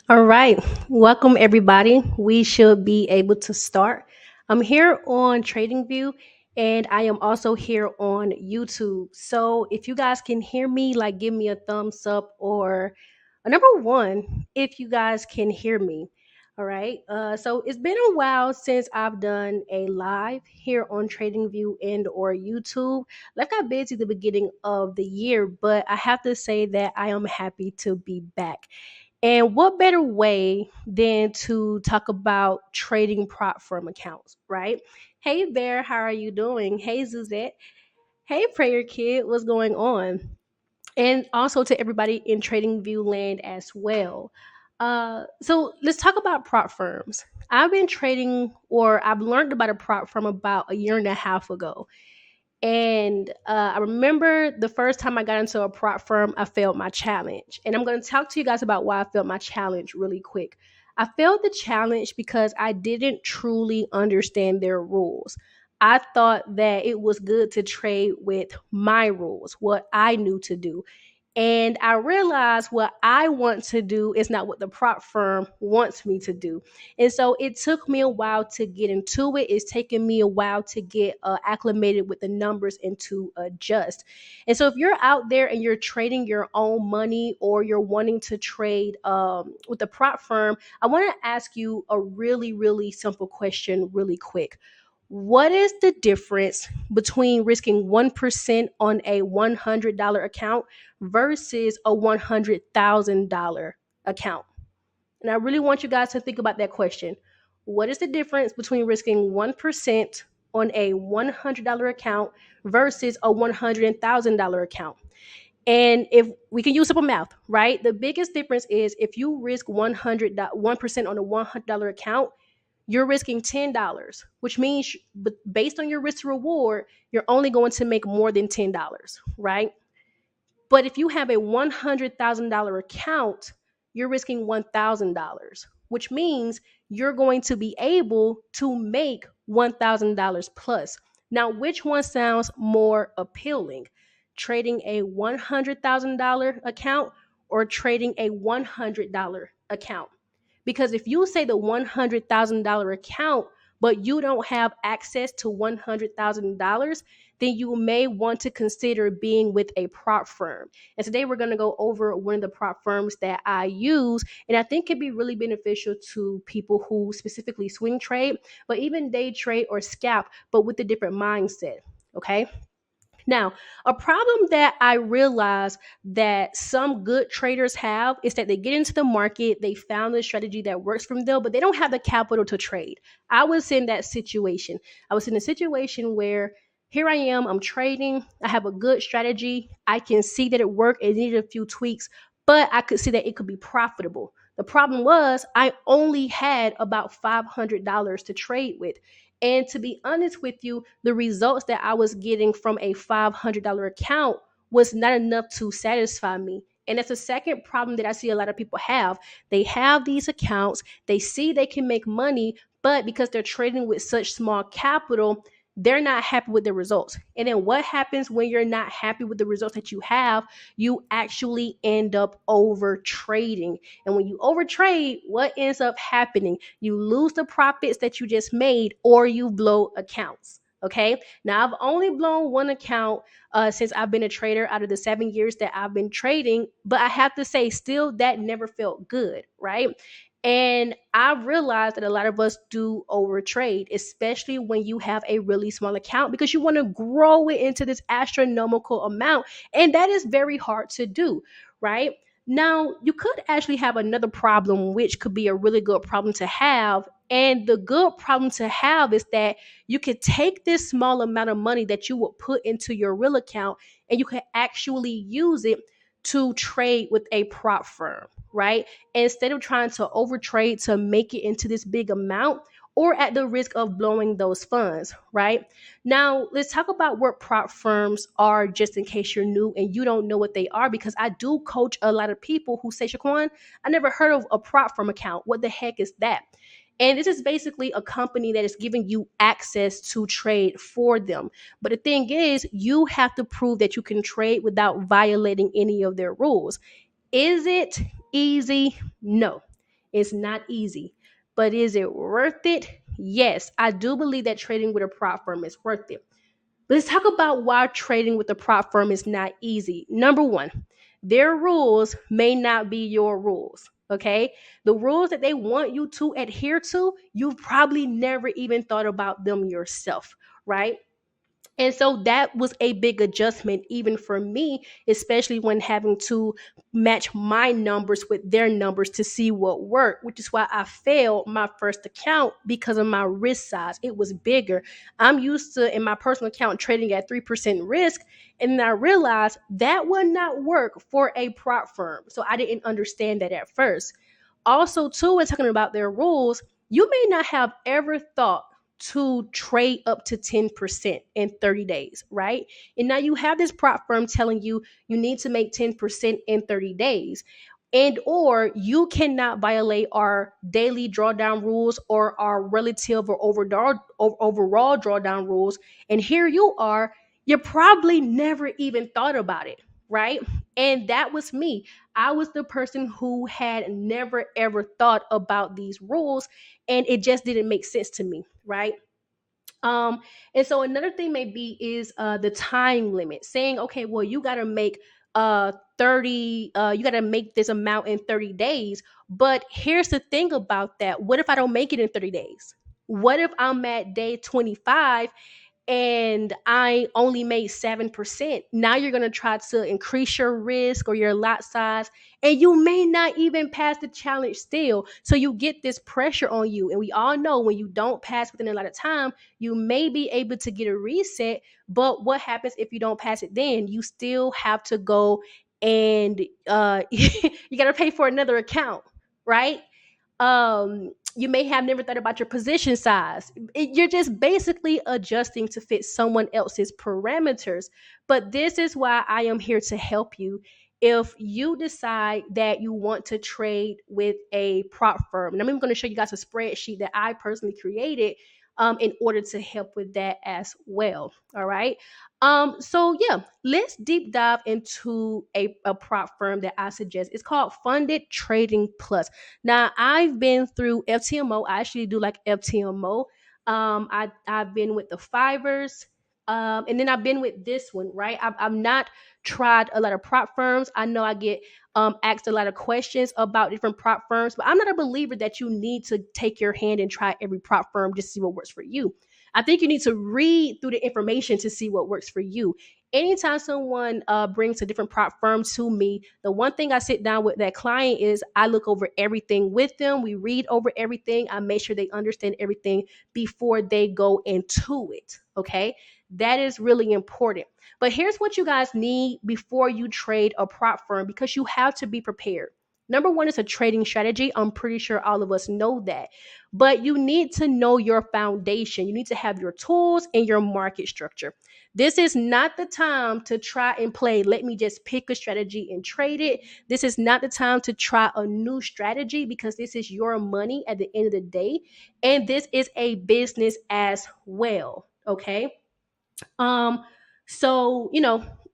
All right. Welcome, everybody. We should be able to start. I'm here on TradingView and I am also here on YouTube. So if you guys can hear me, like give me a thumbs up or a number one if you guys can hear me. All right. So it's been a while since I've done a live here on TradingView and or YouTube. Like I got busy the beginning of the year, but I have to say that I am happy to be back. And what better way than to talk about trading prop firm accounts, right? Hey Bear, how are you doing? Hey Suzette. Hey Prayer Kid, what's going on? And also to everybody in Trading View land as well. So let's talk about prop firms. I've been trading, or I've learned about a prop firm about a year and a half ago. And I remember the first time I got into a prop firm, I failed my challenge. And I'm going to talk to you guys about why I failed my challenge really quick. I failed the challenge because I didn't truly understand their rules. I thought that it was good to trade with my rules, what I knew to do. And I realized what I want to do is not what the prop firm wants me to do. And so it took me a while to get into it. It's taken me a while to get acclimated with the numbers and to adjust. And so if you're out there and you're trading your own money or you're wanting to trade with the prop firm, I want to ask you a really, really simple question really quick. What is the difference between risking 1% on a $100 account versus a $100,000 account? And I really want you guys to think about that question. What is the difference between risking 1% on a $100 account versus a $100,000 account? And if we can use simple math, right? The biggest difference is if you risk 1% on a $100 account, you're risking $10, which means based on your risk to reward, you're only going to make more than $10, right? But if you have a $100,000 account, you're risking $1,000, which means you're going to be able to make $1,000 plus. Now, which one sounds more appealing? Trading a $100,000 account or trading a $100 account? Because if you say the $100,000 account, but you don't have access to $100,000, then you may want to consider being with a prop firm. And today we're going to go over one of the prop firms that I use, and I think can be really beneficial to people who specifically swing trade, but even day trade or scalp, but with a different mindset. Okay. Now, a problem that I realize that some good traders have is that they get into the market, they found a strategy that works for them, but they don't have the capital to trade. I was in that situation. I was in a situation where here I am, I'm trading, I have a good strategy, I can see that it worked, it needed a few tweaks, but I could see that it could be profitable. The problem was I only had about $500 to trade with. And to be honest with you, the results that I was getting from a $500 account was not enough to satisfy me. And that's a second problem that I see a lot of people have. They have these accounts, they see they can make money, but because they're trading with such small capital, they're not happy with the results. And then what happens when you're not happy with the results that you have? You actually end up over trading. And when you overtrade, what ends up happening? You lose the profits that you just made or you blow accounts. Okay. Now, I've only blown one account since I've been a trader out of the 7 years that I've been trading. But I have to say, still, that never felt good. Right. And I've realized that a lot of us do overtrade, especially when you have a really small account because you want to grow it into this astronomical amount. And that is very hard to do. Right. Now, you could actually have another problem, which could be a really good problem to have. And the good problem to have is that you could take this small amount of money that you would put into your real account and you could actually use it to trade with a prop firm, right? Instead of trying to overtrade to make it into this big amount or at the risk of blowing those funds, right? Now, let's talk about what prop firms are just in case you're new and you don't know what they are, because I do coach a lot of people who say, Shaquan, I never heard of a prop firm account. What the heck is that? And this is basically a company that is giving you access to trade for them. But the thing is, you have to prove that you can trade without violating any of their rules. Is it easy? No. It's not easy. But is it worth it? Yes, I do believe that trading with a prop firm is worth it. Let's talk about why trading with a prop firm is not easy. Number one, their rules may not be your rules. Okay. The rules that they want you to adhere to, you've probably never even thought about them yourself, right? And so that was a big adjustment, even for me, especially when having to match my numbers with their numbers to see what worked, which is why I failed my first account because of my risk size. It was bigger. I'm used to, in my personal account, trading at 3% risk. And then I realized that would not work for a prop firm. So I didn't understand that at first. Also, too, when talking about their rules, you may not have ever thought to trade up to 10% in 30 days, right? And now you have this prop firm telling you you need to make 10% in 30 days. And or you cannot violate our daily drawdown rules or our relative or overall drawdown rules. And here you are, you probably never even thought about it, right? And that was me. I was the person who had never ever thought about these rules, and it just didn't make sense to me, right? um and so another thing maybe is the time limit, saying, okay, well, you got to make 30 you got to make this amount in 30 days. But here's the thing about that: what if I don't make it in 30 days? What if I'm at day 25 and I only made 7%? Now you're going to try to increase your risk or your lot size, and you may not even pass the challenge still. So you get this pressure on you. And we all know when you don't pass within a lot of time, you may be able to get a reset. But what happens if you don't pass it then? You still have to go and you got to pay for another account, right? You may have never thought about your position size. You're just basically adjusting to fit someone else's parameters. But this is why I am here to help you. If you decide that you want to trade with a prop firm, and I'm even going to show you guys a spreadsheet that I personally created in order to help with that as well. All right. So yeah, let's deep dive into a prop firm that I suggest. It's called Funded Trading Plus. Now, I've been through FTMO. I actually do like FTMO. I've been with the Fivers, and then I've been with this one. Right, I've not tried a lot of prop firms. I know I get asked a lot of questions about different prop firms, but I'm not a believer that you need to take your hand and try every prop firm just to see what works for you. I think you need to read through the information to see what works for you. Anytime someone brings a different prop firm to me, the one thing I sit down with that client is I look over everything with them. We read over everything. I make sure they understand everything before they go into it. Okay. That is really important. But here's what you guys need before you trade a prop firm, because you have to be prepared. Number one is a trading strategy. I'm pretty sure all of us know that. But you need to know your foundation. You need to have your tools and your market structure. This is not the time to try and play, let me just pick a strategy and trade it. This is not the time to try a new strategy, because this is your money at the end of the day. And this is a business as well. Okay. Um, so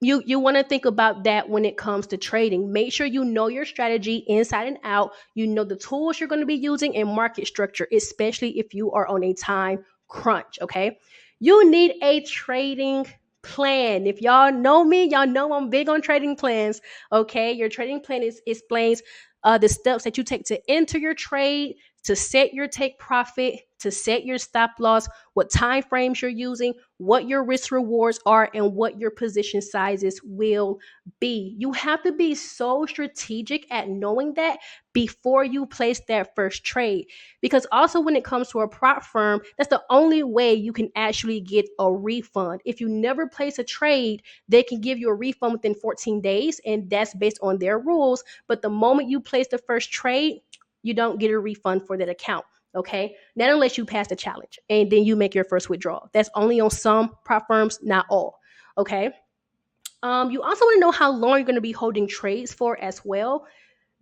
you want to think about that when it comes to trading. Make sure you know your strategy inside and out. You know the tools you're going to be using and market structure, especially if you are on a time crunch. Okay, you need a trading plan. If y'all know me, y'all know I'm big on trading plans. Okay, your trading plan explains the steps that you take to enter your trade, to set your take profit, to set your stop loss, what time frames you're using, what your risk rewards are, and what your position sizes will be. You have to be so strategic at knowing that before you place that first trade. Because also, when it comes to a prop firm, that's the only way you can actually get a refund. If you never place a trade, they can give you a refund within 14 days, and that's based on their rules. But the moment you place the first trade, you don't get a refund for that account. Okay, not unless you pass the challenge and then you make your first withdrawal. That's only on some prop firms, not all. Okay. You also want to know how long you're going to be holding trades for as well.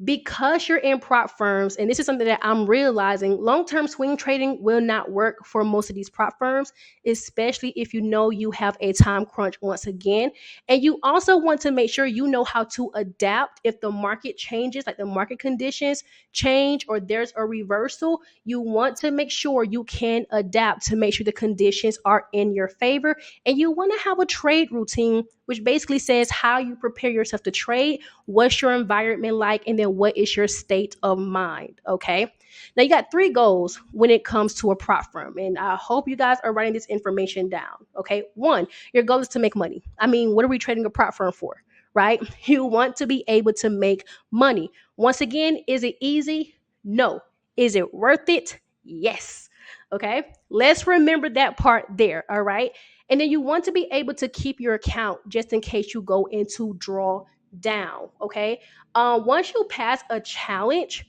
because you're in prop firms, and this is something that I'm realizing, long-term swing trading will not work for most of these prop firms, especially if you know you have a time crunch once again. And you also want to make sure you know how to adapt if the market changes, like the market conditions change or there's a reversal. You want to make sure you can adapt to make sure the conditions are in your favor. And you want to have a trade routine, which basically says how you prepare yourself to trade, what's your environment like, and then what is your state of mind. Okay. Now you got three goals when it comes to a prop firm, and I hope you guys are writing this information down. Okay. One, your goal is to make money. I mean, what are we trading a prop firm for? Right? You want to be able to make money. Once again, is it easy? No. Is it worth it? Yes. Okay. Let's remember that part there. All right. And then you want to be able to keep your account just in case you go into draw down. Okay. Once you pass a challenge,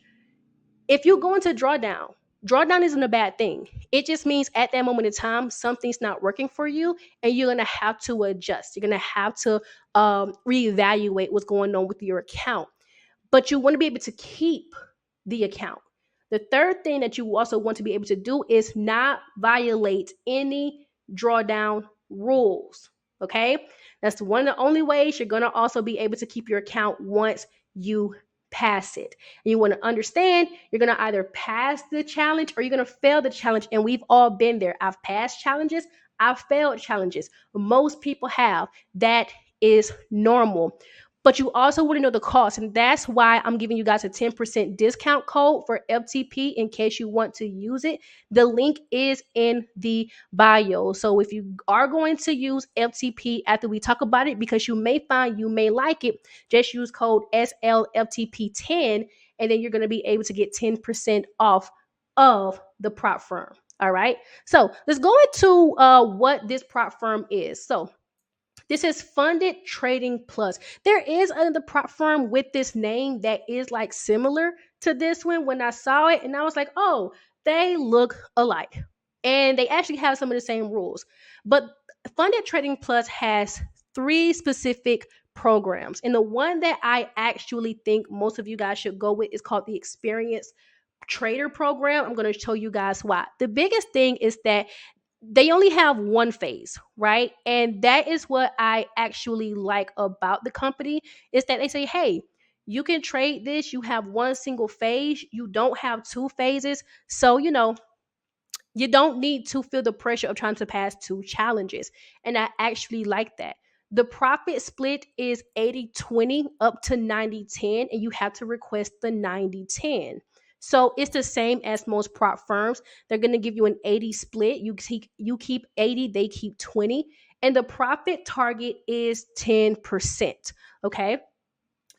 if you go into drawdown isn't a bad thing. It just means at that moment in time, something's not working for you, and you're gonna have to adjust. You're gonna have to reevaluate what's going on with your account. But you want to be able to keep the account. The third thing that you also want to be able to do is not violate any drawdown rules. Okay. That's one of the only ways you're going to also be able to keep your account once you pass it. And you want to understand you're going to either pass the challenge or you're going to fail the challenge. And we've all been there. I've passed challenges, I've failed challenges. Most people have. That is normal. But you also want to know the cost. And that's why I'm giving you guys a 10% discount code for FTP in case you want to use it. The link is in the bio. So if you are going to use FTP after we talk about it, because you may find you may like it, just use code SLFTP10, and then you're going to be able to get 10% off of the prop firm. All right. So let's go into what this prop firm is. So this is Funded Trading Plus. There is another prop firm with this name that is like similar to this one when I saw it, and I was like, oh, they look alike. And they actually have some of the same rules. But Funded Trading Plus has three specific programs. And the one that I actually think most of you guys should go with is called the Experience Trader Program. I'm going to show you guys why. The biggest thing is that they only have one phase, right? And that is what I actually like about the company, is that they say, hey, you can trade this. You have one single phase. You don't have two phases. So, you don't need to feel the pressure of trying to pass two challenges. And I actually like that. The profit split is 80-20 up to 90-10, and you have to request the 90-10. So it's the same as most prop firms. They're going to give you an 80 split. You keep 80, they keep 20, and the profit target is 10%. Okay?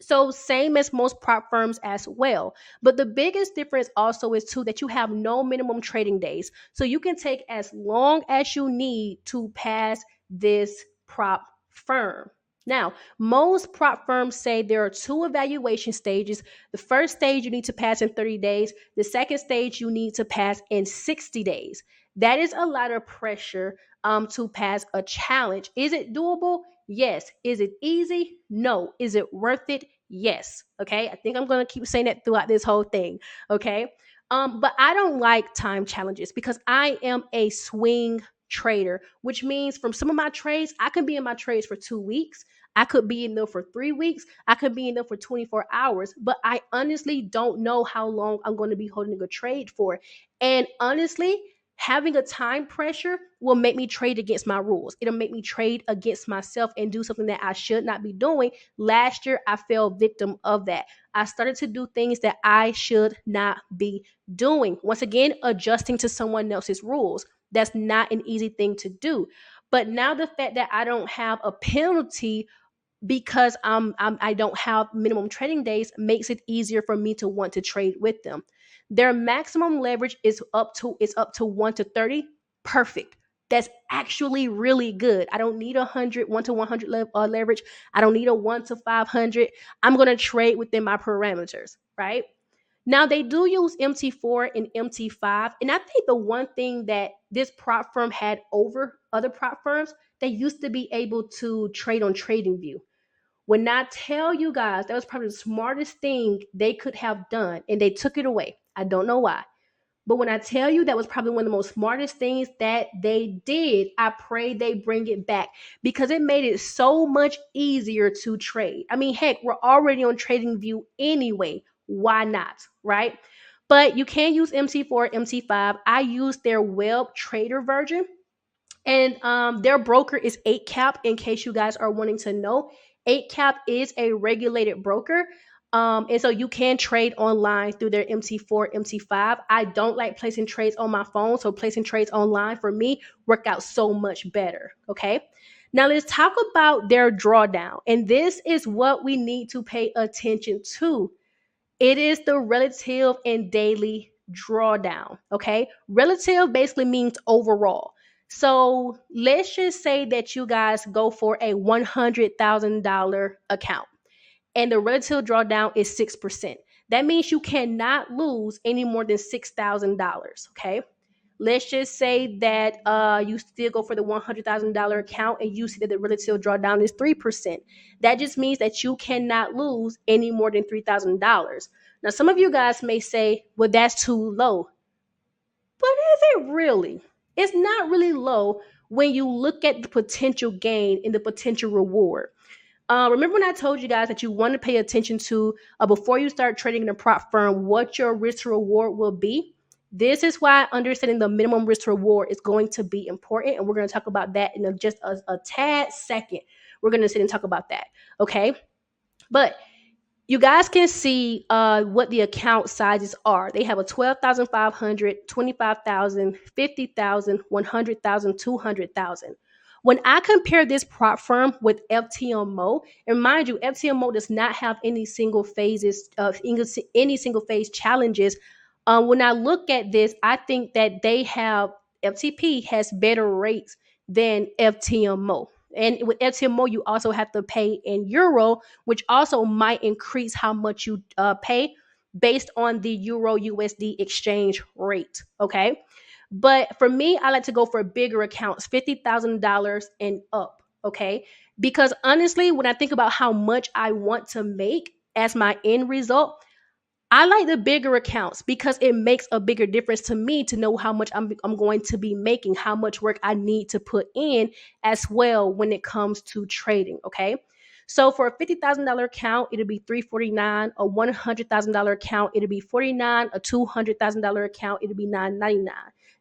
So same as most prop firms as well. But the biggest difference also is too that you have no minimum trading days. So you can take as long as you need to pass this prop firm. Now, most prop firms say there are two evaluation stages. The first stage you need to pass in 30 days. The second stage you need to pass in 60 days. That is a lot of pressure to pass a challenge. Is it doable? Yes. Is it easy? No. Is it worth it? Yes. Okay. I think I'm going to keep saying that throughout this whole thing. Okay. But I don't like time challenges because I am a swing trader, which means from some of my trades, I can be in my trades for 2 weeks. I could be in them for 3 weeks. I could be in them for 24 hours, but I honestly don't know how long I'm going to be holding a trade for. And honestly, having a time pressure will make me trade against my rules. It'll make me trade against myself and do something that I should not be doing. Last year, I fell victim of that. I started to do things that I should not be doing. Once again, adjusting to someone else's rules. That's not an easy thing to do. But now the fact that I don't have a penalty because I don't have minimum trading days makes it easier for me to want to trade with them. Their maximum leverage is up to 1 to 30. Perfect. That's actually really good. I don't need 100 1 to 100 leverage. I don't need a 1 to 500. I'm going to trade within my parameters, right? Now they do use MT4 and MT5, and I think the one thing that this prop firm had over other prop firms, they used to be able to trade on TradingView. When I tell you guys that was probably the smartest thing they could have done, and they took it away. I don't know why. But when I tell you that was probably one of the most smartest things that they did, I pray they bring it back because it made it so much easier to trade. I mean, heck, we're already on TradingView anyway. Why not? Right? But you can use MC4, MC5. I use their web trader version, and their broker is 8cap, in case you guys are wanting to know. 8cap is a regulated broker. And so you can trade online through their MC4, MC5. I don't like placing trades on my phone. So placing trades online for me work out so much better. Okay. Now let's talk about their drawdown. And this is what we need to pay attention to. It is the relative and daily drawdown. Okay. Relative basically means overall. So let's just say that you guys go for a $100,000 account and the relative drawdown is 6%. That means you cannot lose any more than $6,000. Okay. Let's just say that you still go for the $100,000 account and you see that the relative drawdown is 3%. That just means that you cannot lose any more than $3,000. Now, some of you guys may say, well, that's too low. But is it really? It's not really low when you look at the potential gain and the potential reward. Remember when I told you guys that you want to pay attention to before you start trading in a prop firm, what your risk to reward will be? This is why understanding the minimum risk to reward is going to be important. And we're going to talk about that in just a tad second. We're going to sit and talk about that. Okay. But you guys can see what the account sizes are. They have a 12,500, 25,000, 50,000, 100,000, 200,000. When I compare this prop firm with FTMO, and mind you, FTMO does not have any single phases, any single phase challenges. When I look at this, I think that they have FTP has better rates than FTMO. And with FTMO, you also have to pay in euro, which also might increase how much you pay based on the euro USD exchange rate. Okay. But for me, I like to go for bigger accounts, $50,000 and up. Okay. Because honestly, when I think about how much I want to make as my end result, I like the bigger accounts because it makes a bigger difference to me to know how much I'm going to be making, how much work I need to put in as well when it comes to trading. Okay. So for a $50,000 account, it'll be $349. A $100,000 account, it'll be $49. A $200,000 account, it'll be $999.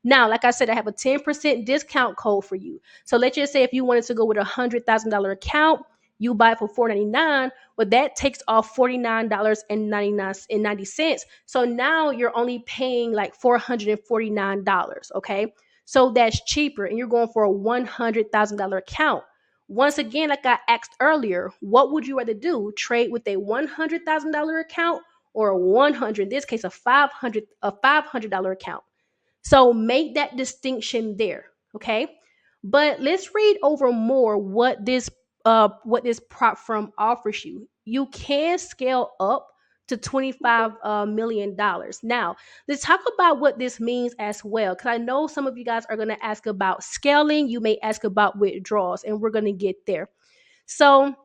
Now, like I said, I have a 10% discount code for you. So let's just say if you wanted to go with a $100,000 account, you buy it for $499. Well, that takes off $49.90. So now you're only paying like $449. Okay. So that's cheaper and you're going for a $100,000 account. Once again, like I asked earlier, what would you rather do? Trade with a $100,000 account or a 100, in this case, a $500 account? So make that distinction there. Okay. But let's read over more what this prop firm offers you. You can scale up to $25 million. Now, let's talk about what this means as well, because I know some of you guys are going to ask about scaling. You may ask about withdrawals, and we're going to get there. So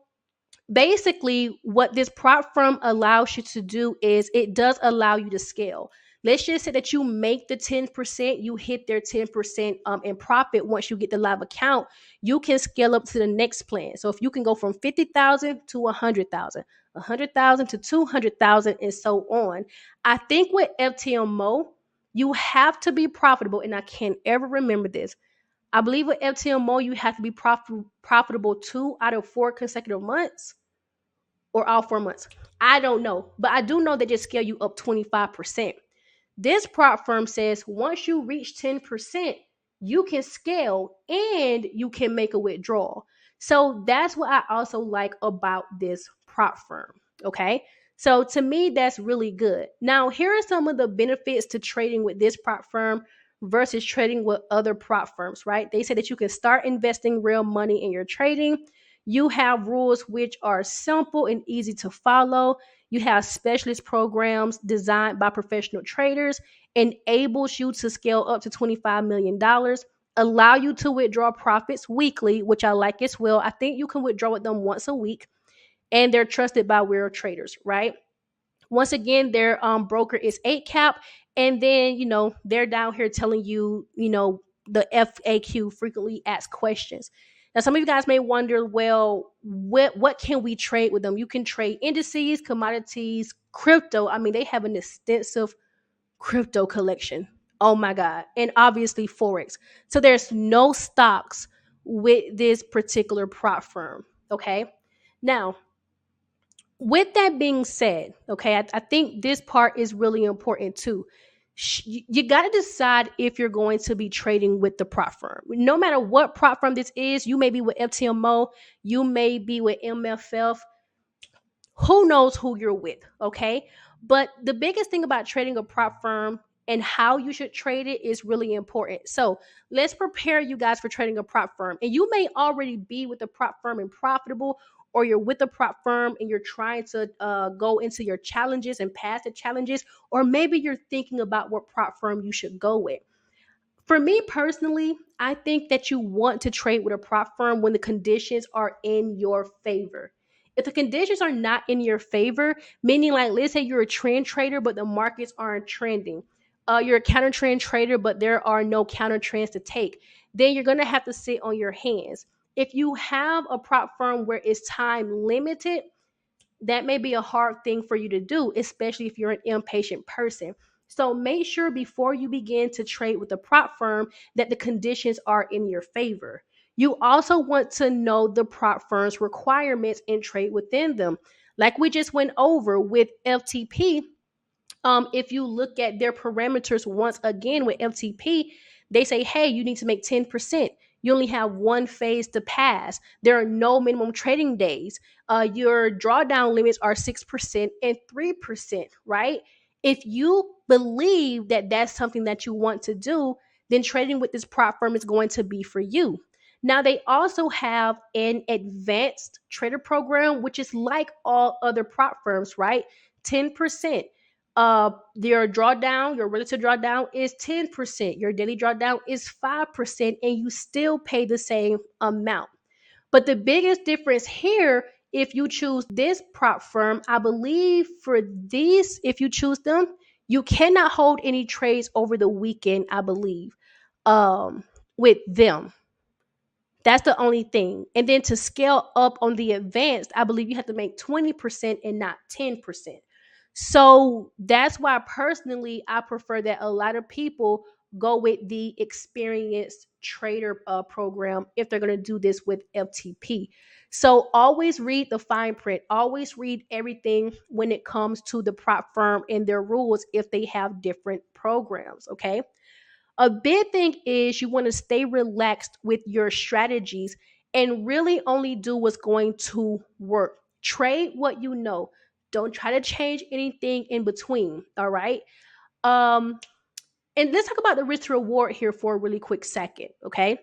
basically what this prop firm allows you to do is it does allow you to scale. Let's just say that you make the 10%, you hit their 10% in profit. Once you get the live account, you can scale up to the next plan. So if you can go from 50,000 to 100,000, 100,000 to 200,000, and so on. I think with FTMO, you have to be profitable, and I can't ever remember this. I believe with FTMO, you have to be profitable 2 out of 4 consecutive months or all 4 months. I don't know, but I do know they just scale you up 25%. This prop firm says once you reach 10%, you can scale and you can make a withdrawal. So that's what I also like about this prop firm. Okay. So to me, that's really good. Now, here are some of the benefits to trading with this prop firm versus trading with other prop firms, right? They say that you can start investing real money in your trading. You have rules which are simple and easy to follow. You have specialist programs designed by professional traders, enables you to scale up to $25 million, allow you to withdraw profits weekly, which I like as well. I think you can withdraw with them once a week. and they're trusted by real traders, right? Once again, their broker is 8 cap, and then they're down here telling you, the FAQ, frequently asked questions. Now, some of you guys may wonder, well, what can we trade with them? You can trade indices, commodities, crypto. I mean, they have an extensive crypto collection. Oh my God. And obviously forex. So there's no stocks with this particular prop firm. Okay. Now, with that being said, okay, I think this part is really important too. You got to decide if you're going to be trading with the prop firm. No matter what prop firm this is, you may be with ftmo, you may be with mff, who knows who you're with, okay? But the biggest thing about trading a prop firm and how you should trade it is really important. So let's prepare you guys for trading a prop firm. And you may already be with a prop firm and profitable, or you're with a prop firm and you're trying to go into your challenges and pass the challenges, or maybe you're thinking about what prop firm you should go with. For me personally, I think that you want to trade with a prop firm when the conditions are in your favor. If the conditions are not in your favor, meaning like let's say you're a trend trader, but the markets aren't trending. You're a counter trend trader, but there are no counter trends to take. Then you're gonna have to sit on your hands. If you have a prop firm where it's time limited, that may be a hard thing for you to do, especially if you're an impatient person. So make sure before you begin to trade with a prop firm that the conditions are in your favor. You also want to know the prop firm's requirements and trade within them. Like we just went over with FTP, if you look at their parameters once again with FTP, they say, hey, you need to make 10%. You only have one phase to pass. There are no minimum trading days. Your drawdown limits are 6% and 3%, right? If you believe that that's something that you want to do, then trading with this prop firm is going to be for you. Now, they also have an advanced trader program, which is like all other prop firms, right? 10%. Your drawdown, your relative drawdown is 10%, your daily drawdown is 5%, and you still pay the same amount. But the biggest difference here, if you choose this prop firm, I believe for these, if you choose them, you cannot hold any trades over the weekend, I believe, with them. That's the only thing. And then to scale up on the advanced, I believe you have to make 20% and not 10%. So that's why personally, I prefer that a lot of people go with the experienced trader program if they're going to do this with FTP. So always read the fine print, always read everything when it comes to the prop firm and their rules if they have different programs. Okay. A big thing is you want to stay relaxed with your strategies and really only do what's going to work. Trade what you know. Don't try to change anything in between. All right. Um, and let's talk about the risk to reward here for a really quick second. Okay.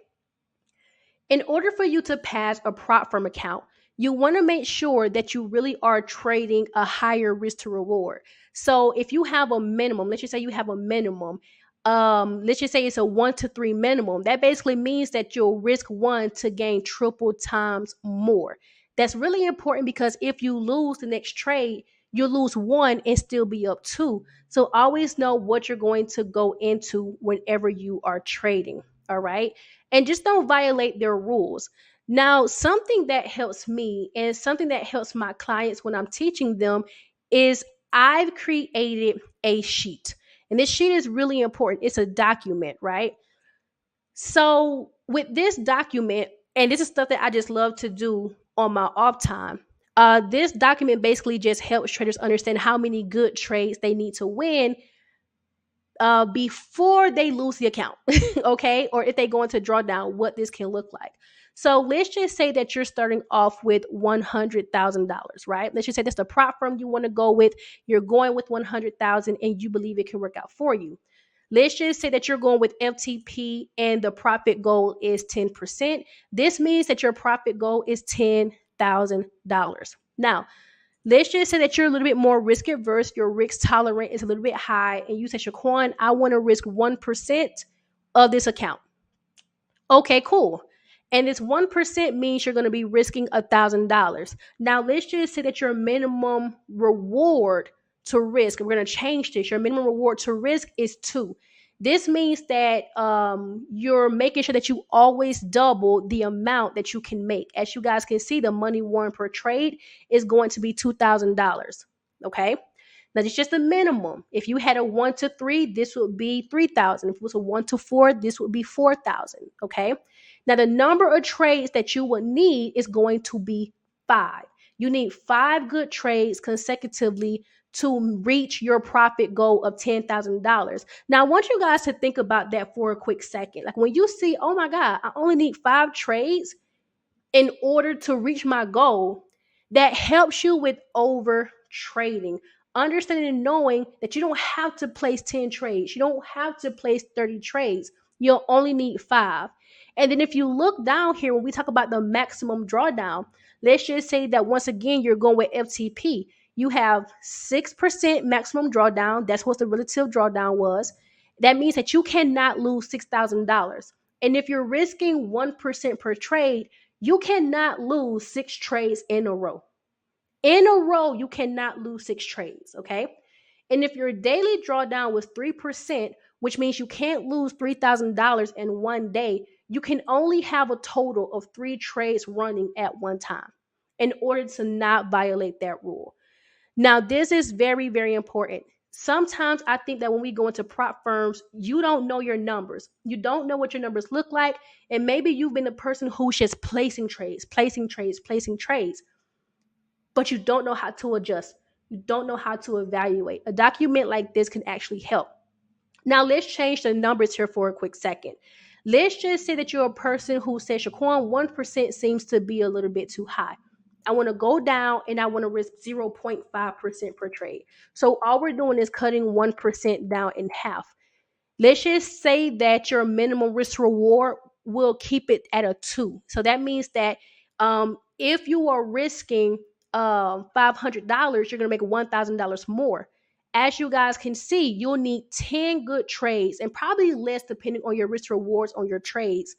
In order for you to pass a prop firm account, you want to make sure that you really are trading a higher risk to reward. So if you have a minimum, let's just say you have a minimum, let's just say it's a 1 to 3 minimum. That basically means that you'll risk one to gain triple times more. That's really important because if you lose the next trade, you'll lose one and still be up two. So always know what you're going to go into whenever you are trading. All right. And just don't violate their rules. Now, something that helps me and something that helps my clients when I'm teaching them is I've created a sheet. And this sheet is really important. It's a document, right? So, with this document, and this is stuff that I just love to do on my off time. This document basically just helps traders understand how many good trades they need to win before they lose the account, okay? Or if they go into drawdown, what this can look like. So let's just say that you're starting off with $100,000, right? Let's just say that's the prop firm you want to go with. You're going with 100,000 and you believe it can work out for you. Let's just say that you're going with FTP and the profit goal is 10%. This means that your profit goal is $10,000. Now, let's just say that you're a little bit more risk averse, your risk tolerant is a little bit high, and you say, Shaquan, I want to risk 1% of this account. Okay, cool. And this 1% means you're going to be risking $1,000. Now, let's just say that your minimum reward to risk, we're going to change this. Your minimum reward to risk is 2. This means that you're making sure that you always double the amount that you can make. As you guys can see, the money won per trade is going to be $2,000. Okay. Now it's just a minimum. If you had a 1 to 3, this would be 3,000. If it was a 1 to 4, this would be 4,000. Okay. Now the number of trades that you would need is going to be 5. You need 5 good trades consecutively to reach your profit goal of $10,000. Now I want you guys to think about that for a quick second. Like when you see, oh my God, I only need 5 trades in order to reach my goal, that helps you with over trading. Understanding and knowing that you don't have to place 10 trades, you don't have to place 30 trades, you'll only need 5. And then if you look down here, when we talk about the maximum drawdown, let's just say that once again you're going with FTP. You have 6% maximum drawdown. That's what the relative drawdown was. That means that you cannot lose $6,000. And if you're risking 1% per trade, you cannot lose 6 trades in a row. In a row, you cannot lose 6 trades, okay? And if your daily drawdown was 3%, which means you can't lose $3,000 in one day, you can only have a total of 3 trades running at one time in order to not violate that rule. Now, this is very, very important. Sometimes I think that when we go into prop firms, you don't know your numbers. You don't know what your numbers look like. And maybe you've been the person who's just placing trades, but you don't know how to adjust. You don't know how to evaluate. A document like this can actually help. Now, let's change the numbers here for a quick second. Let's just say that you're a person who says, Shaquan, 1% seems to be a little bit too high. I want to go down and I want to risk 0.5% per trade. So all we're doing is cutting 1% down in half. Let's just say that your minimum risk reward will keep it at a 2. So that means that if you are risking $500, you're going to make $1,000 more. As you guys can see, you'll need 10 good trades and probably less depending on your risk rewards on your trades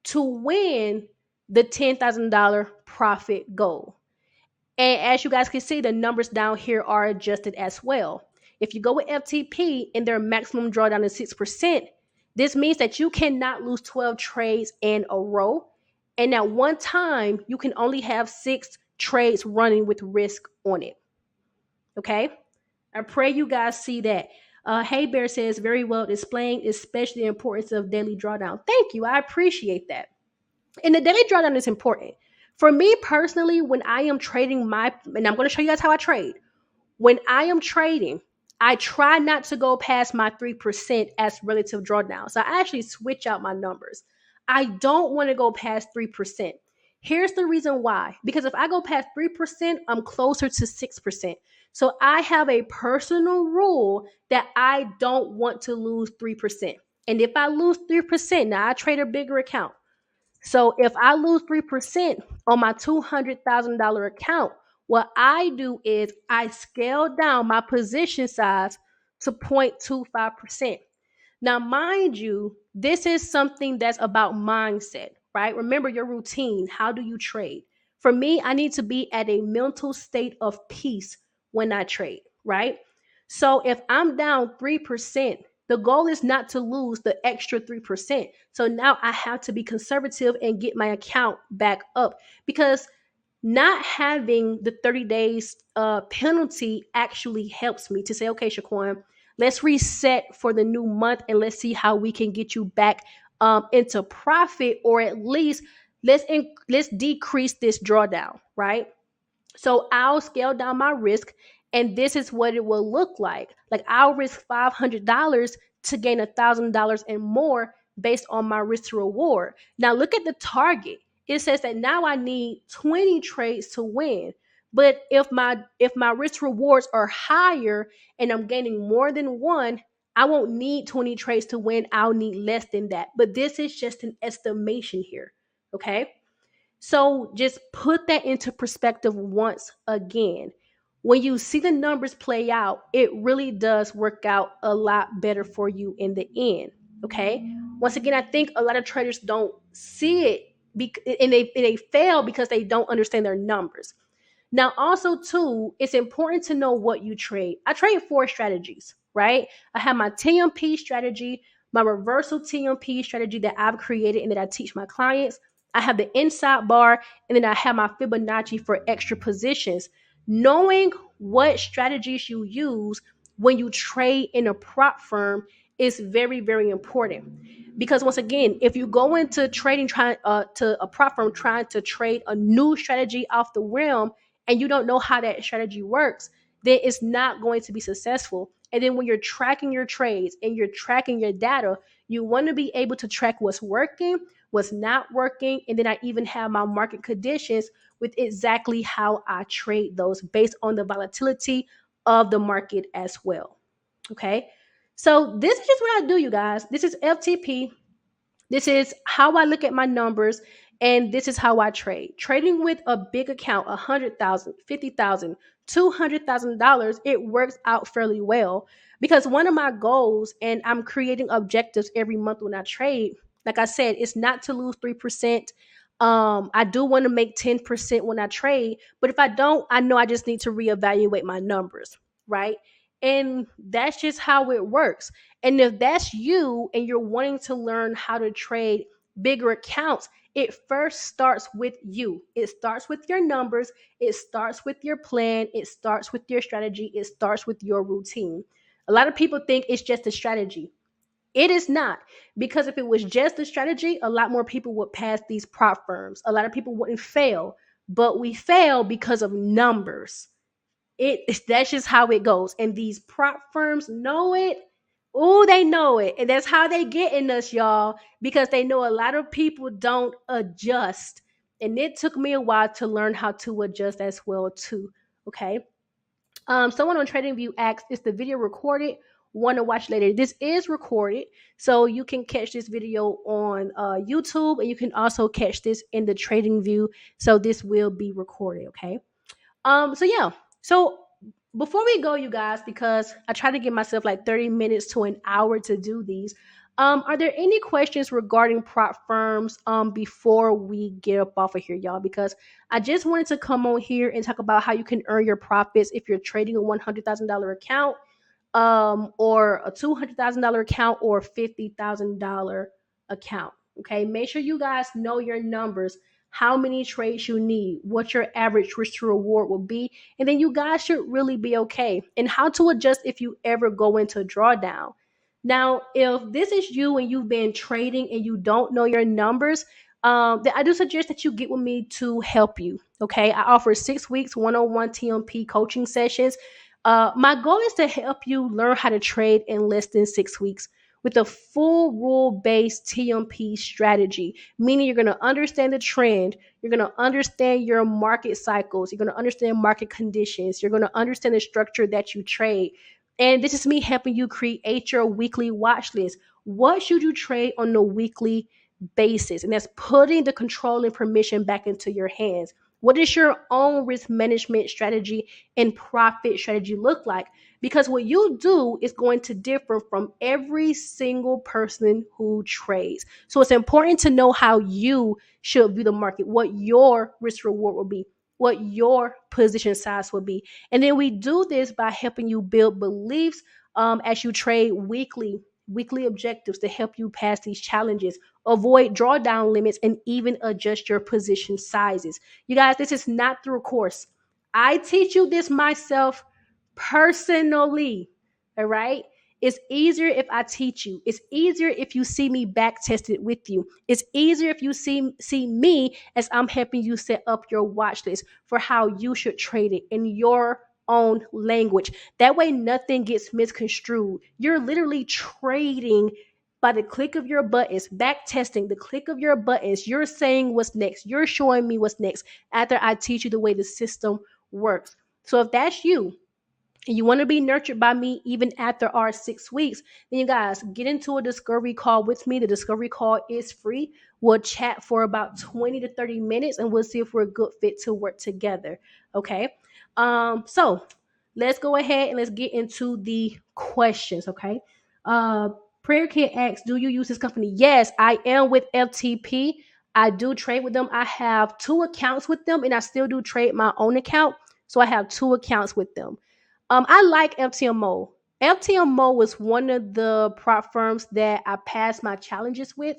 to win the $10,000 profit goal. And as you guys can see, the numbers down here are adjusted as well. If you go with FTP and their maximum drawdown is 6%, this means that you cannot lose 12 trades in a row. And at one time, you can only have 6 trades running with risk on it. Okay? I pray you guys see that. Hey Bear says, very well displaying, especially the importance of daily drawdown. Thank you. I appreciate that. And the daily drawdown is important. For me personally, when I am trading and I'm going to show you guys how I trade. When I am trading, I try not to go past my 3% as relative drawdown. So I actually switch out my numbers. I don't want to go past 3%. Here's the reason why. Because if I go past 3%, I'm closer to 6%. So I have a personal rule that I don't want to lose 3%. And if I lose 3%, now I trade a bigger account. So if I lose 3% on my $200,000 account, what I do is I scale down my position size to 0.25%. Now, mind you, this is something that's about mindset, right? Remember your routine. How do you trade? For me, I need to be at a mental state of peace when I trade, right? So if I'm down 3%, the goal is not to lose the extra 3%. So now I have to be conservative and get my account back up because not having the 30 days penalty actually helps me to say, okay, Shaquan, let's reset for the new month and let's see how we can get you back into profit, or at least let's decrease this drawdown, right? So I'll scale down my risk, and this is what it will look like. Like I'll risk $500 to gain $1,000 and more based on my risk to reward. Now look at the target. It says that now I need 20 trades to win. But if my risk rewards are higher and I'm gaining more than one, I won't need 20 trades to win. I'll need less than that. But this is just an estimation here. Okay. So just put that into perspective once again. When you see the numbers play out, it really does work out a lot better for you in the end. Okay. Once again, I think a lot of traders don't see it and they fail because they don't understand their numbers. Now, also too, it's important to know what you trade. I trade four strategies, right? I have my TMP strategy, my reversal TMP strategy that I've created and that I teach my clients. I have the inside bar, and then I have my Fibonacci for extra positions. Knowing what strategies you use when you trade in a prop firm is very, very important. Because once again, if you go into trading trying to a prop firm trying to trade a new strategy off the rim, and you don't know how that strategy works, then it's not going to be successful. And then when you're tracking your trades and you're tracking your data, you want to be able to track what's working, what's not working. And then I even have my market conditions with exactly how I trade those based on the volatility of the market as well. Okay. So this is just what I do, you guys. This is FTP. This is how I look at my numbers, and this is how I trade. Trading with a big account, 100,000, 50,000, $200,000, it works out fairly well because one of my goals, and I'm creating objectives every month when I trade. Like I said, it's not to lose 3%. I do want to make 10% when I trade, but if I don't, I know I just need to reevaluate my numbers, right? And that's just how it works. And if that's you and you're wanting to learn how to trade bigger accounts, it first starts with you. It starts with your numbers. It starts with your plan. It starts with your strategy. It starts with your routine. A lot of people think it's just a strategy. It is not, because if it was just a strategy, a lot more people would pass these prop firms. A lot of people wouldn't fail, but we fail because of numbers. That's just how it goes. And these prop firms know it. Oh, they know it. And that's how they get in us, y'all, because they know a lot of people don't adjust. And it took me a while to learn how to adjust as well, too. Okay. Someone on TradingView asked, is the video recorded? Want to watch later? This is recorded, so you can catch this video on YouTube, and you can also catch this in the TradingView. So this will be recorded. Okay. So yeah. So before we go, you guys, because I try to give myself like 30 minutes to an hour to do these. Are there any questions regarding prop firms before we get up off of here, y'all? Because I just wanted to come on here and talk about how you can earn your profits if you're trading a $100,000 account, or a $200,000 account, or a $50,000 account. Okay, make sure you guys know your numbers, how many trades you need, what your average risk to reward will be, and then you guys should really be okay. And how to adjust if you ever go into a drawdown. Now, if this is you and you've been trading and you don't know your numbers, then I do suggest that you get with me to help you. Okay, I offer 6 weeks one-on-one TMP coaching sessions. My goal is to help you learn how to trade in less than 6 weeks with a full rule-based TMP strategy, meaning you're going to understand the trend, you're going to understand your market cycles, you're going to understand market conditions, you're going to understand the structure that you trade. And this is me helping you create your weekly watch list. What should you trade on a weekly basis? And that's putting the control and permission back into your hands. What does your own risk management strategy and profit strategy look like? Because what you do is going to differ from every single person who trades. So it's important to know how you should view the market, what your risk reward will be, what your position size will be. And then we do this by helping you build beliefs as you trade weekly objectives to help you pass these challenges, avoid drawdown limits, and even adjust your position sizes. You guys, this is not through a course. I teach you this myself personally. All right. It's easier if I teach you. It's easier if you see me back tested with you. It's easier if you see me as I'm helping you set up your watch list for how you should trade it in your own language. That way nothing gets misconstrued. You're literally trading by the click of your buttons, back testing the click of your buttons. You're saying what's next. You're showing me what's next after I teach you the way the system works. So if that's you, and you want to be nurtured by me even after our 6 weeks, then you guys get into a discovery call with me. The discovery call is free. We'll chat for about 20 to 30 minutes and we'll see if we're a good fit to work together. Okay. So let's go ahead and let's get into the questions. Okay. Uh, Prayer Kid asks, do you use this company? Yes, I am with FTP. I do trade with them. I have two accounts with them, and I still do trade my own account. So I have two accounts with them. I like FTMO. FTMO was one of the prop firms that I passed my challenges with,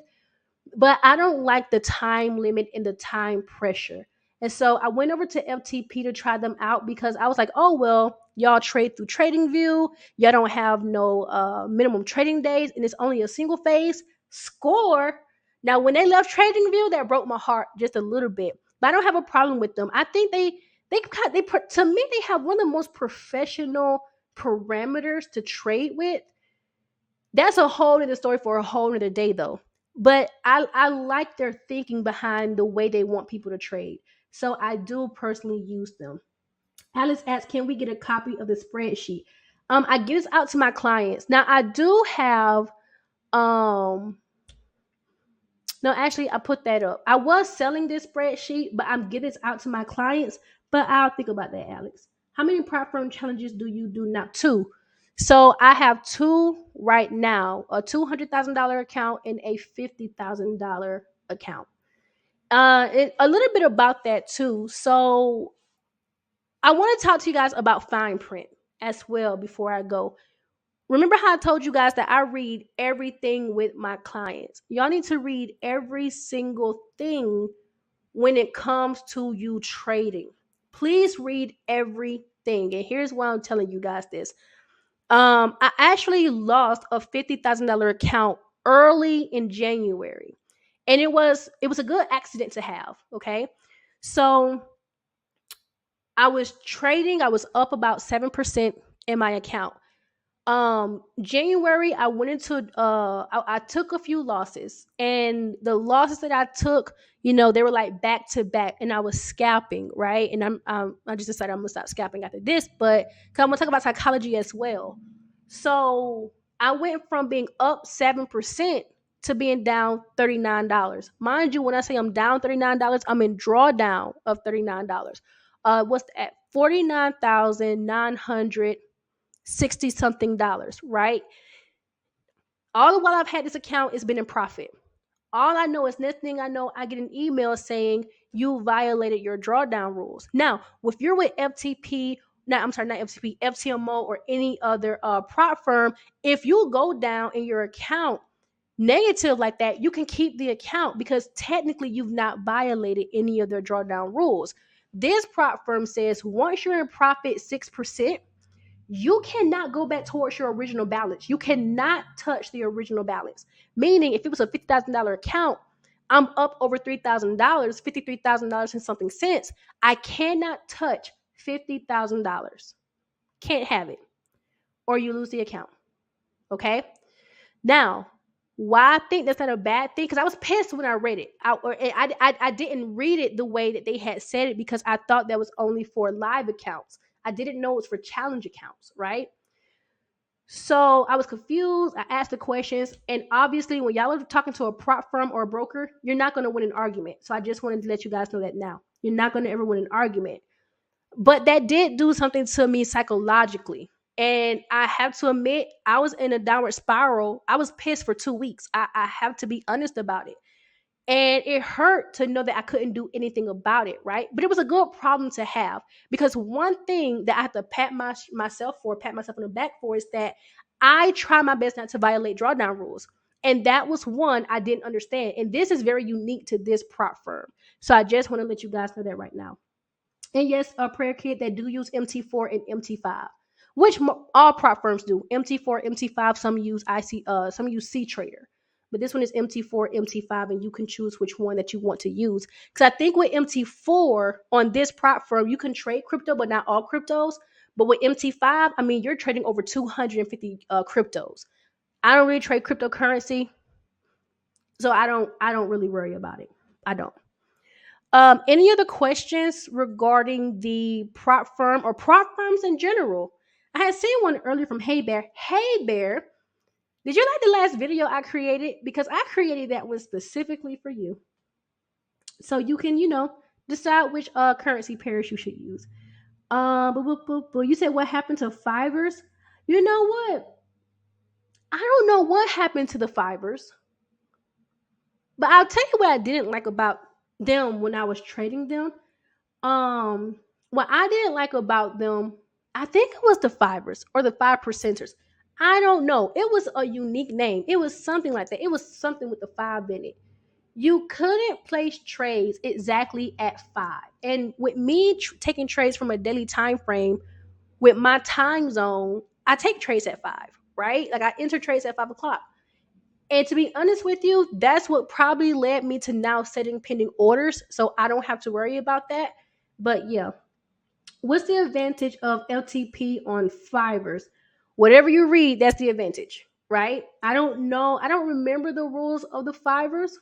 but I don't like the time limit and the time pressure. And so I went over to FTP to try them out because I was like, oh, well, y'all trade through TradingView. Y'all don't have no minimum trading days, and it's only a single phase. Score. Now, when they left TradingView, that broke my heart just a little bit. But I don't have a problem with them. I think to me, they have one of the most professional parameters to trade with. That's a whole other story for a whole other day, though. But I like their thinking behind the way they want people to trade. So I do personally use them. Alice asks, can we get a copy of the spreadsheet? I give this out to my clients. Now I do have um no, actually I put that up. I was selling this spreadsheet, but I'm giving this out to my clients. But I'll think about that, Alex. How many prop firm challenges do you do now? Two. So I have two right now, a $200,000 account and a $50,000 account. A little bit about that too. So I want to talk to you guys about fine print as well before I go. Remember how I told you guys that I read everything with my clients? Y'all need to read every single thing when it comes to you trading. Please read everything. And here's why I'm telling you guys this. I actually lost a $50,000 account early in January. And it was a good accident to have, okay? So I was trading, I was up about 7% in my account. January I went into I took a few losses, and the losses that I took, they were like back to back, and I was scalping, right? And I just decided I'm gonna stop scalping after this, but I'm gonna talk about psychology as well. So I went from being up 7% to being down $39. Mind you, when I say I'm down $39, I'm in drawdown of $39. What's that? 49,960 something dollars, right? All the while I've had this account, it's been in profit. All I know is next thing I know, I get an email saying you violated your drawdown rules. Now, if you're with FTP, not I'm sorry, not FTP, FTMO or any other prop firm, if you go down in your account negative like that, you can keep the account because technically you've not violated any of their drawdown rules. This prop firm says once you're in profit 6%, you cannot go back towards your original balance. You cannot touch the original balance. Meaning, if it was a $50,000 account, I'm up over $3,000, $53,000 and something cents. I cannot touch $50,000. Can't have it, or you lose the account. Okay. Now, why I think that's not a bad thing? Because I was pissed when I read it. I didn't read it the way that they had said it because I thought that was only for live accounts. I didn't know it was for challenge accounts, right? So I was confused. I asked the questions, and obviously, when y'all are talking to a prop firm or a broker, you're not going to win an argument. So I just wanted to let you guys know that now. You're not going to ever win an argument. But that did do something to me psychologically. And I have to admit, I was in a downward spiral. I was pissed for 2 weeks. I have to be honest about it. And it hurt to know that I couldn't do anything about it, right? But it was a good problem to have because one thing that I have to pat myself on the back for is that I try my best not to violate drawdown rules. And that was one I didn't understand. And this is very unique to this prop firm. So I just want to let you guys know that right now. And yes, a prayer kit that do use MT4 and MT5, which all prop firms do. MT4, MT5. Some use C Trader, but this one is MT4, MT5, and you can choose which one that you want to use. Because I think with MT4 on this prop firm, you can trade crypto, but not all cryptos. But with MT5, I mean, you're trading over 250 cryptos. I don't really trade cryptocurrency, so I don't really worry about it. I don't. Any other questions regarding the prop firm or prop firms in general? I had seen one earlier from Hey Bear. Hey Bear, did you like the last video I created? Because I created that one specifically for you. So you can, decide which currency pairs you should use. But you said what happened to Fivers? You know what? I don't know what happened to the Fivers. But I'll tell you what I didn't like about them when I was trading them. Um, what I didn't like about them, I think it was the fivers or the 5%ers. I don't know. It was a unique name. It was something like that. It was something with the five in it. You couldn't place trades exactly at five. And with me taking trades from a daily time frame, with my time zone, I take trades at five, right? Like I enter trades at 5 o'clock. And to be honest with you, that's what probably led me to now setting pending orders. So I don't have to worry about that. But yeah, what's the advantage of LTP on fivers? Whatever you read, that's the advantage, right? I don't know. I don't remember the rules of the fivers.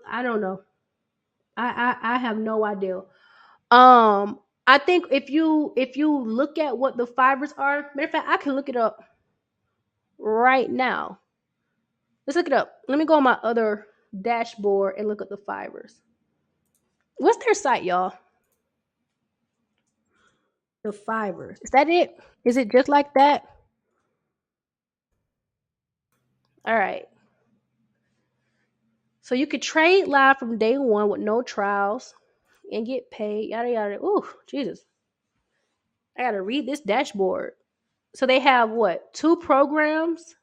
I don't know. I have no idea. I think if you look at what the fibers are, matter of fact, I can look it up right now. Let's look it up. Let me go on my other dashboard and look at the fibers. What's their site, y'all? The fibers. Is that it? Is it just like that? All right. So you could trade live from day one with no trials and get paid. Yada yada. Ooh, Jesus. I gotta read this dashboard. So they have what? Two programs.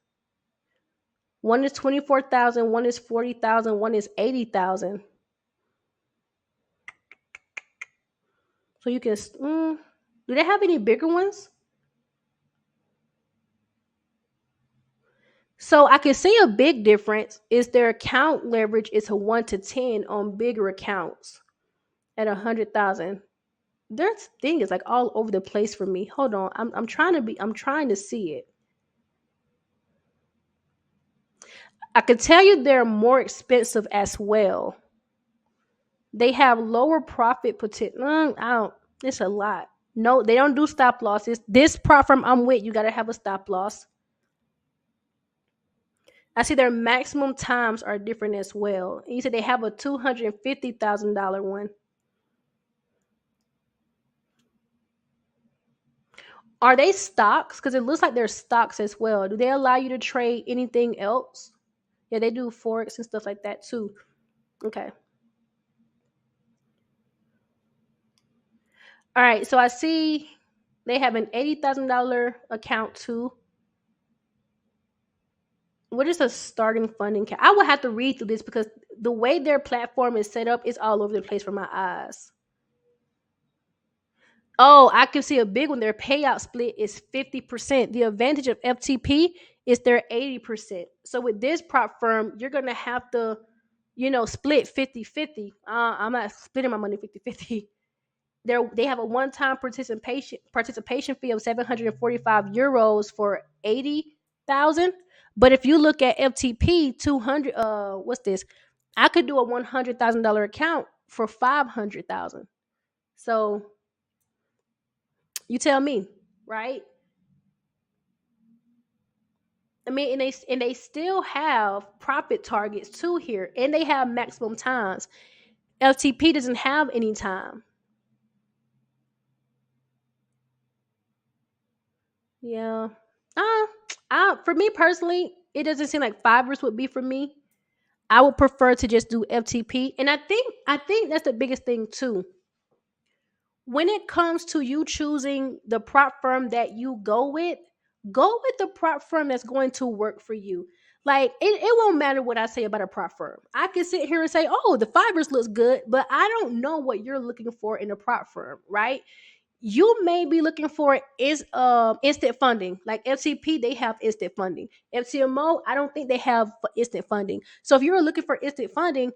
One is 24,000, one is 40,000, one is 80,000. So you can. Do they have any bigger ones? So I can see a big difference is their account leverage is a 1 to 10 on bigger accounts at 100,000. Their thing is like all over the place for me. Hold on, I'm trying to see it. I can tell you they're more expensive as well. They have lower profit potential. I don't. It's a lot. No, they don't do stop losses. This prop firm I'm with, you gotta have a stop loss. I see their maximum times are different as well. And you said they have a $250,000 one. Are they stocks? Because it looks like they're stocks as well. Do they allow you to trade anything else? Yeah, they do forex and stuff like that too. Okay. All right. So I see they have an $80,000 account too. What is a starting funding cap? I would have to read through this because the way their platform is set up is all over the place for my eyes. Oh, I can see a big one. Their payout split is 50%. The advantage of FTP is their 80%. So with this prop firm, you're going to have to, split 50-50. I'm not splitting my money 50-50. They have a one-time participation fee of 745 euros for 80,000. But if you look at FTP 200, what's this? I could do a $100,000 account for 500,000. So you tell me, right? I mean, and they still have profit targets too here, and they have maximum times. LTP doesn't have any time. Yeah. Uh, for me personally, it doesn't seem like fibers would be for me. I would prefer to just do FTP, and I think that's the biggest thing too. When it comes to you choosing the prop firm that you go with the prop firm that's going to work for you. Like it won't matter what I say about a prop firm. I can sit here and say, oh, the fibers looks good, but I don't know what you're looking for in a prop firm, right? You may be looking for is instant funding. Like FCP, they have instant funding. FTMO, I don't think they have instant funding. So if you're looking for instant funding,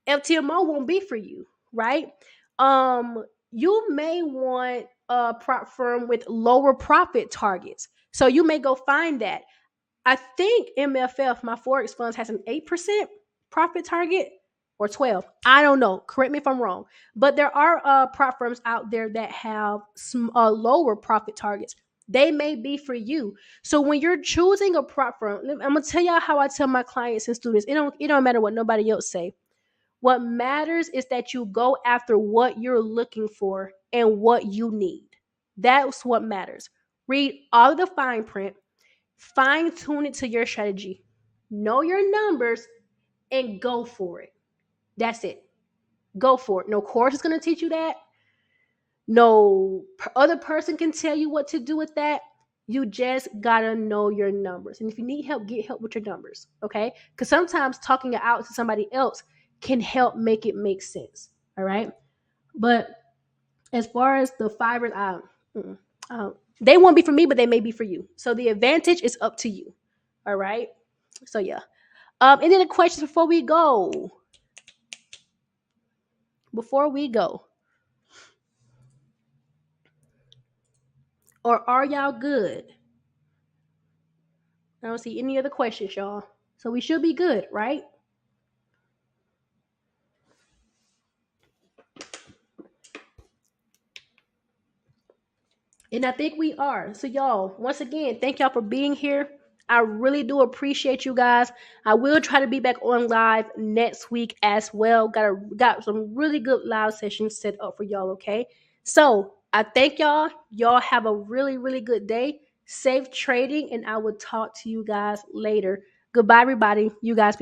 FTMO won't be for you, right? You may want a prop firm with lower profit targets. So you may go find that. I think MFF, my forex funds, has an 8% profit target or 12. I don't know. Correct me if I'm wrong. But there are prop firms out there that have lower profit targets. They may be for you. So when you're choosing a prop firm, I'm gonna tell y'all how I tell my clients and students. It don't matter what nobody else say. What matters is that you go after what you're looking for and what you need. That's what matters. Read all of the fine print, fine tune it to your strategy. Know your numbers and go for it. That's it. Go for it. No course is going to teach you that. No other person can tell you what to do with that. You just gotta know your numbers. And if you need help, get help with your numbers. Okay? Because sometimes talking it out to somebody else can help make it make sense. All right. But as far as the fibers, they won't be for me, but they may be for you. So the advantage is up to you. All right. So yeah. Any other questions before we go? Before we go, or are y'all good? I don't see any other questions, y'all. So we should be good, right? And I think we are. So, y'all, once again, thank y'all for being here. I really do appreciate you guys. I will try to be back on live next week as well. Got some really good live sessions set up for y'all, okay? So I thank y'all. Y'all have a really, really good day. Safe trading, and I will talk to you guys later. Goodbye, everybody. You guys